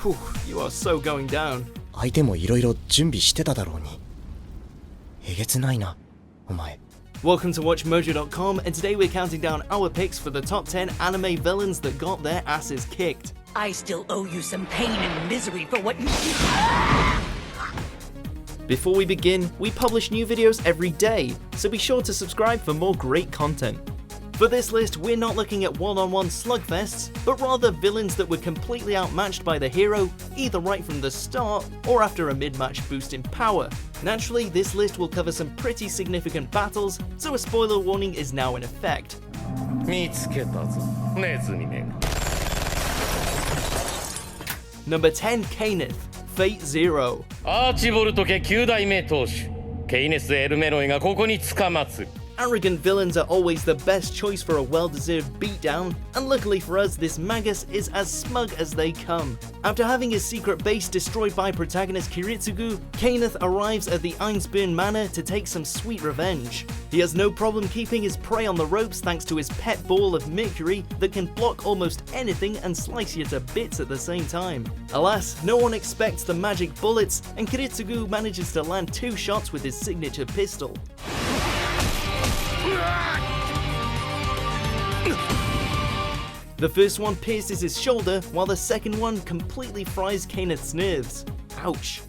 Whew, you are so going down. 相手もいろいろ準備してただろうに。えげつないな、お前。Welcome to WatchMojo.com, and today we're counting down our picks for the top 10 anime villains that got their asses kicked. I still owe you some pain and misery for what you did. Before we begin, we publish new videos every day, so be sure to subscribe for more great content. For this list, we're not looking at one-on-one slugfests, but rather villains that were completely outmatched by the hero, either right from the start or after a mid-match boost in power. Naturally, this list will cover some pretty significant battles, so a spoiler warning is now in effect. Number 10, Kayneth, FateZero. Archibald 家9代目当主ケイネス・エルメロイがここにつかまつ Arrogant villains are always the best choice for a well-deserved beatdown, and luckily for us, this Magus is as smug as they come. After having his secret base destroyed by protagonist Kiritsugu, Kayneth arrives at the Einsburn Manor to take some sweet revenge. He has no problem keeping his prey on the ropes thanks to his pet ball of mercury that can block almost anything and slice you to bits at the same time. Alas, no one expects the magic bullets, and Kiritsugu manages to land 2 shots with his signature pistol. The first one pierces his shoulder, while the second one completely fries Kayneth's nerves. Ouch.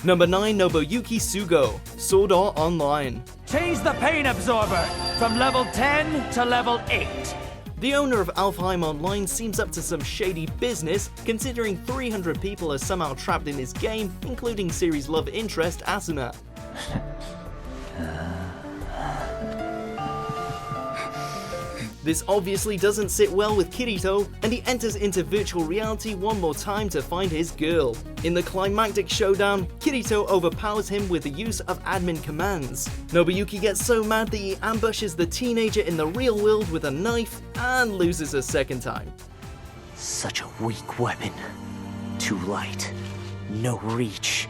Number 9, Nobuyuki Sugou, Sword Art Online. Change the pain absorber from level 10 to level 8. The owner of Alfheim Online seems up to some shady business, considering 300 people are somehow trapped in his game, including series love interest Asana. This obviously doesn't sit well with Kirito, and he enters into virtual reality one more time to find his girl. In the climactic showdown, Kirito overpowers him with the use of admin commands. Nobuyuki gets so mad that he ambushes the teenager in the real world with a knife, and loses a second time. Such a weak weapon. Too light. No reach.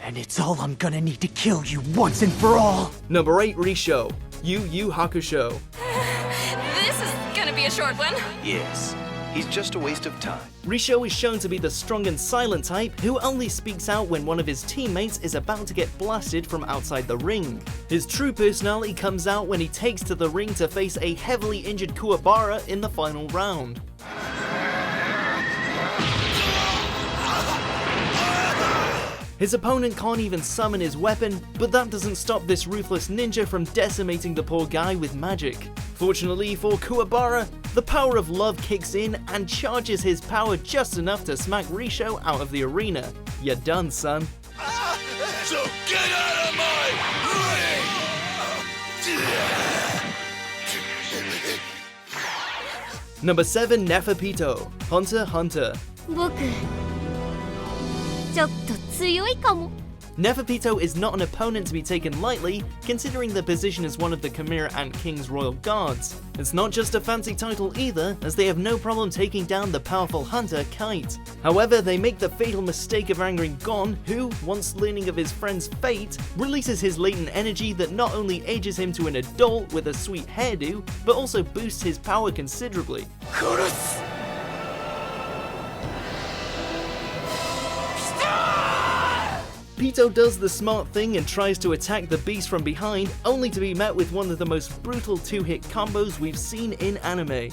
And it's all I'm gonna need to kill you once and for all! Number 8, Risho, Yu Yu Hakusho. This is gonna be a short one. Yes, he's just a waste of time. Risho is shown to be the strong and silent type who only speaks out when one of his teammates is about to get blasted from outside the ring. His true personality comes out when he takes to the ring to face a heavily injured Kuwabara in the final round. His opponent can't even summon his weapon, but that doesn't stop this ruthless ninja from decimating the poor guy with magic. Fortunately for Kuwabara, the power of love kicks in and charges his power just enough to smack Risho out of the arena. You're done, son. So get out of my ring! Number 7, Neferpitou, Hunter x Hunter. 僕ちょっと強いかも。 Neferpitou is not an opponent to be taken lightly, considering the position as one of the Chimera Ant King's royal guards. It's not just a fancy title either, as they have no problem taking down the powerful hunter Kite. However, they make the fatal mistake of angering Gon, who, once learning of his friend's fate, releases his latent energy that not only ages him to an adult with a sweet hairdo, but also boosts his power considerably. Pitou does the smart thing and tries to attack the beast from behind, only to be met with one of the most brutal 2-hit combos we've seen in anime.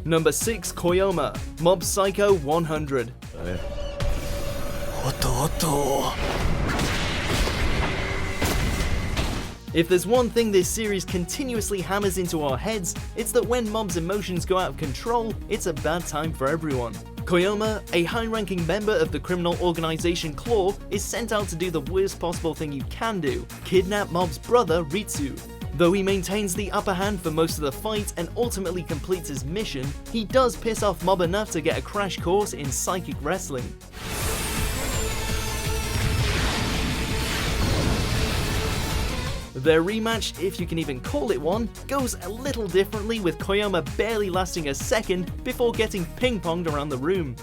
Number 6, Koyoma, Mob Psycho 100. If there's one thing this series continuously hammers into our heads, it's that when Mob's emotions go out of control, it's a bad time for everyone. Koyoma, a high-ranking member of the criminal organization Claw, is sent out to do the worst possible thing you can do, kidnap Mob's brother Ritsu. Though he maintains the upper hand for most of the fight and ultimately completes his mission, he does piss off Mob enough to get a crash course in psychic wrestling. Their rematch, if you can even call it one, goes a little differently, with Koyoma barely lasting a second before getting ping-ponged around the room.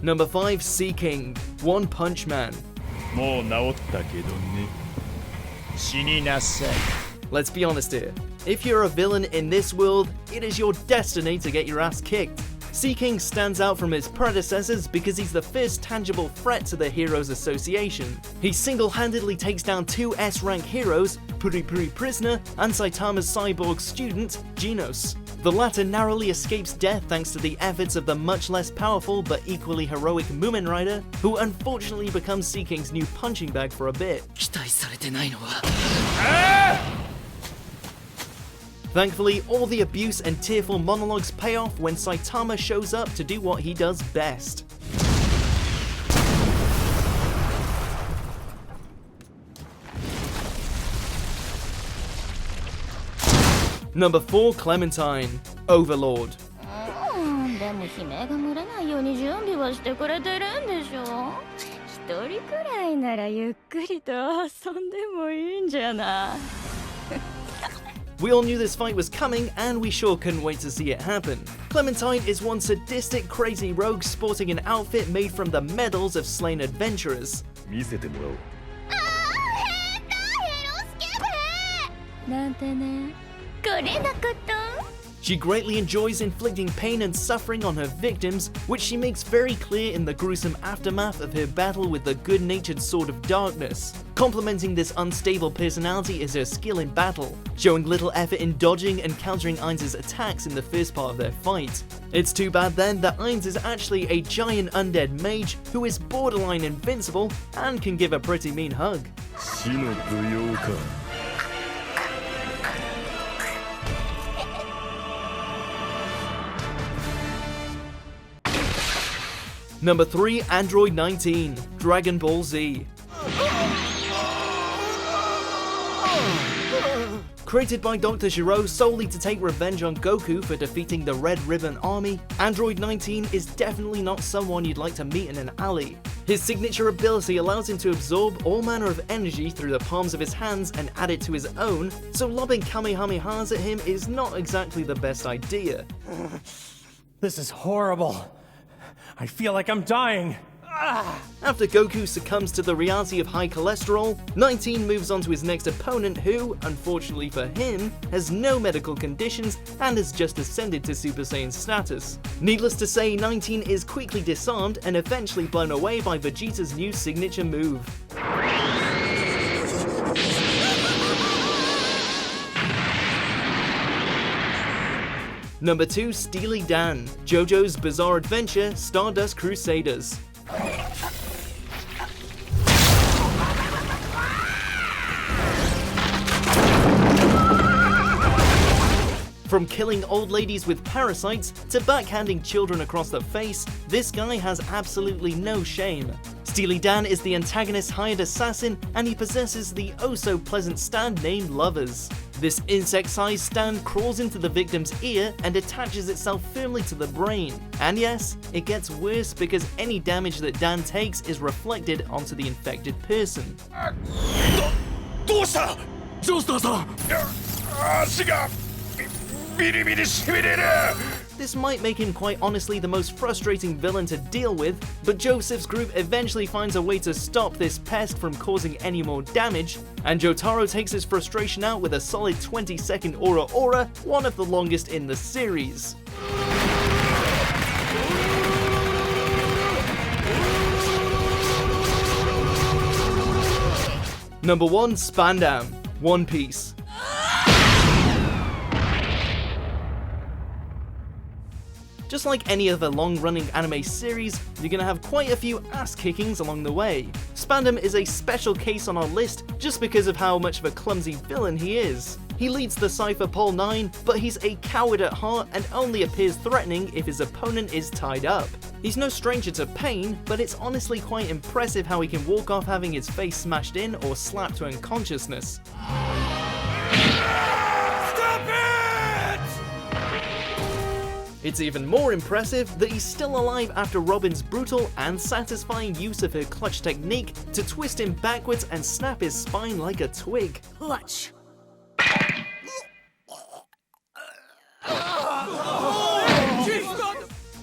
Number 5, Sea King, One Punch Man. もう治ったけどね。死になさい。Let's be honest here. If you're a villain in this world, it is your destiny to get your ass kicked. Sea King stands out from his predecessors because he's the first tangible threat to the Heroes Association. He single-handedly takes down 2 S-rank heroes, Puri Puri Prisoner and Saitama's cyborg student, Genos. The latter narrowly escapes death thanks to the efforts of the much less powerful but equally heroic Moomin Rider, who unfortunately becomes Sea King's new punching bag for a bit. Thankfully, all the abuse and tearful monologues pay off when Saitama shows up to do what he does best. Number 4, Clementine Overlord. でも姫が蒸れないように準備はしてくれてるんでしょ。一人くらいならゆっくりと遊んでもいいんじゃない。We all knew this fight was coming, and we sure couldn't wait to see it happen. Clementine is one sadistic, crazy rogue sporting an outfit made from the medals of slain adventurers. 見せてもらおう。なんてね、これのこと。She greatly enjoys inflicting pain and suffering on her victims, which she makes very clear in the gruesome aftermath of her battle with the good-natured Sword of Darkness. Complementing this unstable personality is her skill in battle, showing little effort in dodging and countering Ainz's attacks in the first part of their fight. It's too bad then that Ainz is actually a giant undead mage who is borderline invincible and can give a pretty mean hug. 死の舞踊か。Number 3, Android 19, Dragon Ball Z. Created by Dr. Gero solely to take revenge on Goku for defeating the Red Ribbon Army, Android 19 is definitely not someone you'd like to meet in an alley. His signature ability allows him to absorb all manner of energy through the palms of his hands and add it to his own, so lobbing Kamehamehas at him is not exactly the best idea. This is horrible. I feel like I'm dying. After Goku succumbs to the reality of high cholesterol, 19 moves on to his next opponent who, unfortunately for him, has no medical conditions and has just ascended to Super Saiyan status. Needless to say, 19 is quickly disarmed and eventually blown away by Vegeta's new signature move. Number 2, Steely Dan, JoJo's Bizarre Adventure, Stardust Crusaders. From killing old ladies with parasites to backhanding children across the face, this guy has absolutely no shame. Steely Dan is the antagonist's hired assassin, and he possesses the oh-so-pleasant stand named Lovers. This insect-sized stand crawls into the victim's ear and attaches itself firmly to the brain. And yes, it gets worse because any damage that Dan takes is reflected onto the infected person. どうした？ジョースターさん。足がビリビリしびれる。 This might make him quite honestly the most frustrating villain to deal with, but Joseph's group eventually finds a way to stop this pest from causing any more damage, and Jotaro takes his frustration out with a solid 20-second Aura, one of the longest in the series. Number 1, Spandam, One Piece. Just like any other long-running anime series, you're gonna have quite a few ass-kickings along the way. Spandam is a special case on our list just because of how much of a clumsy villain he is. He leads the Cypher Pole 9, but he's a coward at heart and only appears threatening if his opponent is tied up. He's no stranger to pain, but it's honestly quite impressive how he can walk off having his face smashed in or slapped to unconsciousness. It's even more impressive that he's still alive after Robin's brutal and satisfying use of her clutch technique to twist him backwards and snap his spine like a twig. Clutch.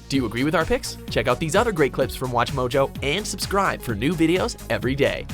Do you agree with our picks? Check out these other great clips from WatchMojo and subscribe for new videos every day.